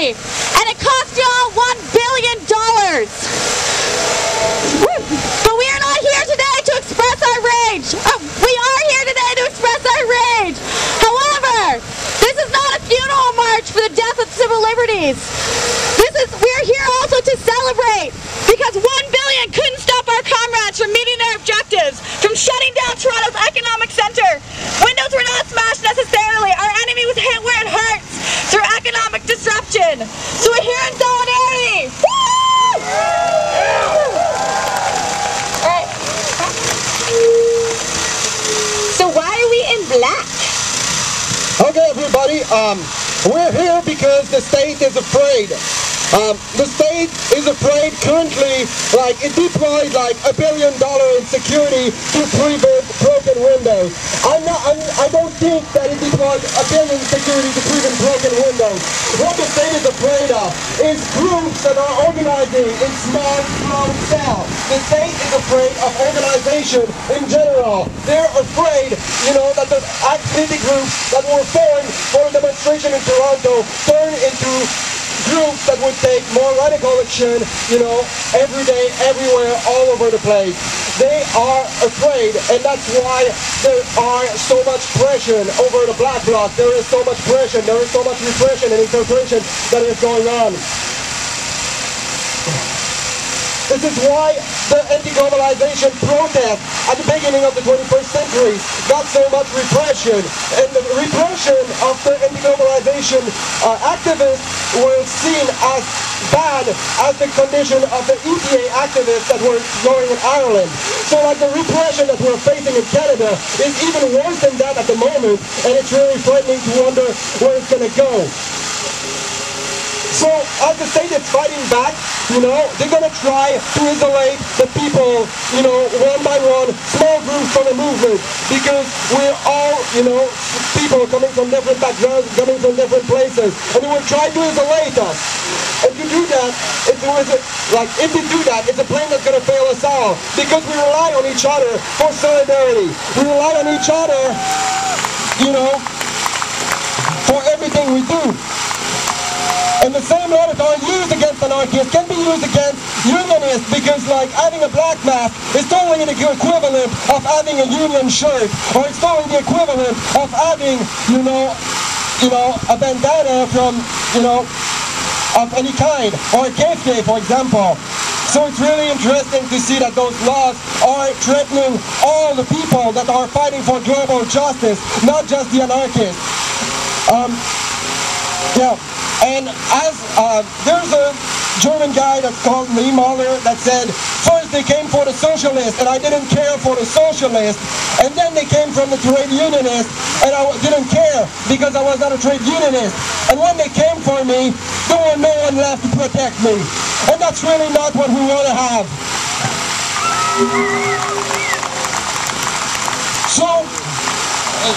solidarity, and it cost you all $1 billion. But we are not here today to express our rage. We are here today to express our rage. However, this is not a funeral march for the death of civil liberties. We're here also to celebrate, because 1 billion couldn't stop our comrades from meeting their objectives, from shutting down Toronto's economic center. Windows were not smashed necessarily. Our enemy was hit where it hurts, through economic disruption. So we're here in solidarity. Woo! Alright. So why are we in black? Okay, everybody, we're here because the state is afraid. The state is afraid currently, like it deployed like $1 billion in security to prevent broken windows. I don't think that it deployed $1 billion in security to prevent broken windows. What the state is afraid of is groups that are organizing in small, slow cells. The state is afraid of organization in general. They're afraid, you know, that the activity groups that were formed for a demonstration in Toronto turn into groups that would take more radical action, you know, every day, everywhere, all over the place. They are afraid, and that's why there are so much pressure over the black bloc. There is so much pressure, there is so much repression and infiltration that is going on. This is why the anti-globalization protest at the beginning of the 21st century got so much repression. And the repression of the anti-globalization activists were seen as bad as the condition of the EPA activists that were going in Ireland. So like the repression that we're facing in Canada is even worse than that at the moment, and it's really frightening to wonder where it's going to go. So as the state is fighting back, you know, they're going to try to isolate the people, you know, one by one, small groups from the movement, because we're all, you know, people coming from different backgrounds, coming from different places, and they will try to isolate us. And to do that, if they do that, it's a plan that's going to fail us all, because we rely on each other for solidarity. We rely on each other, you know, for everything we do. And the same laws that are used against anarchists can be used against unionists, because like having a black mask is totally the equivalent of having a union shirt, or it's totally the equivalent of having, you know, a bandana from, you know, of any kind, or a kefke, for example. So it's really interesting to see that those laws are threatening all the people that are fighting for global justice, not just the anarchists. Yeah. And as there's a German guy that's called Lee Mahler that said, first they came for the socialists and I didn't care for the socialists, and then they came from the trade unionists and I didn't care because I was not a trade unionist. And when they came for me, there was no one left to protect me. And that's really not what we want to have.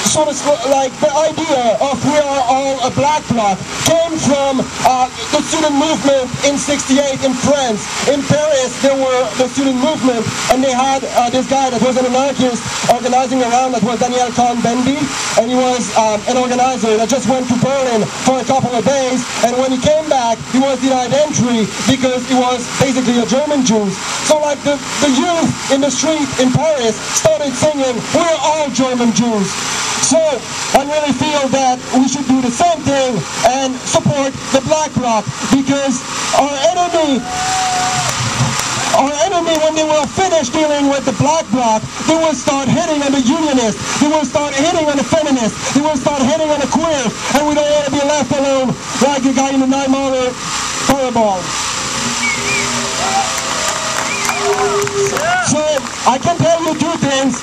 So it's like the idea of we are all a black bloc came from the student movement in '68 in France. In Paris, there were the student movement, and they had this guy that was an anarchist organizing around, that was Daniel Cohn-Bendit, and he was an organizer that just went to Berlin for a couple of days, and when he came back, he was denied entry because he was basically a German Jew. So like the youth in the street in Paris started singing, "We're all German Jews." So I really feel that we should do the same thing and support the black bloc, because our enemy, when they will finish dealing with the black bloc, they will start hitting on the unionists, they will start hitting on the feminists, they will start hitting on the queers, and we don't want to be left alone like the guy in the 9-mile fireball. So I can tell you two things.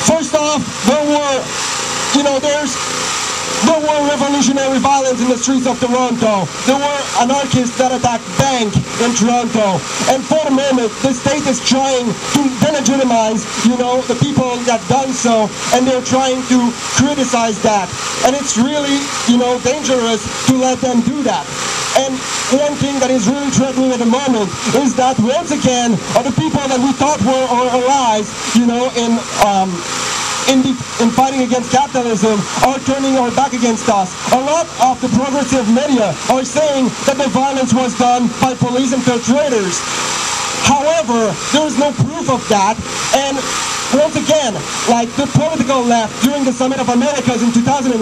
First off, there were revolutionary violence in the streets of Toronto. There were anarchists that attacked bank in Toronto. And for the moment, the state is trying to delegitimize, the people that done so, and they're trying to criticize that. And it's really, dangerous to let them do that. And one thing that is really threatening at the moment is that once again, the people that we thought were our allies, in fighting against capitalism are turning our back against us. A lot of the progressive media are saying that the violence was done by police infiltrators. However, there is no proof of that, and once again, like the political left during the Summit of Americas in 2001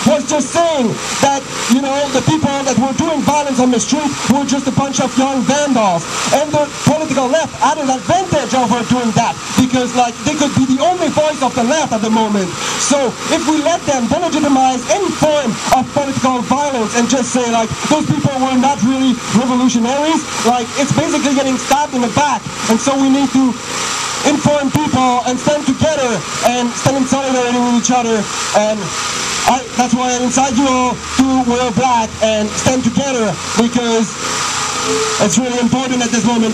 was just saying that, you know, the people that were doing violence on the street were just a bunch of young vandals. And the political left had an advantage over doing that because, like, they could be the only voice of the left at the moment. So if we let them delegitimize any form of political violence and just say, like, those people were not really revolutionaries, like, it's basically getting stabbed in the back. And so we need to inform people and stand together and stand in solidarity with each other. And that's why I invite you all to wear black and stand together because it's really important at this moment.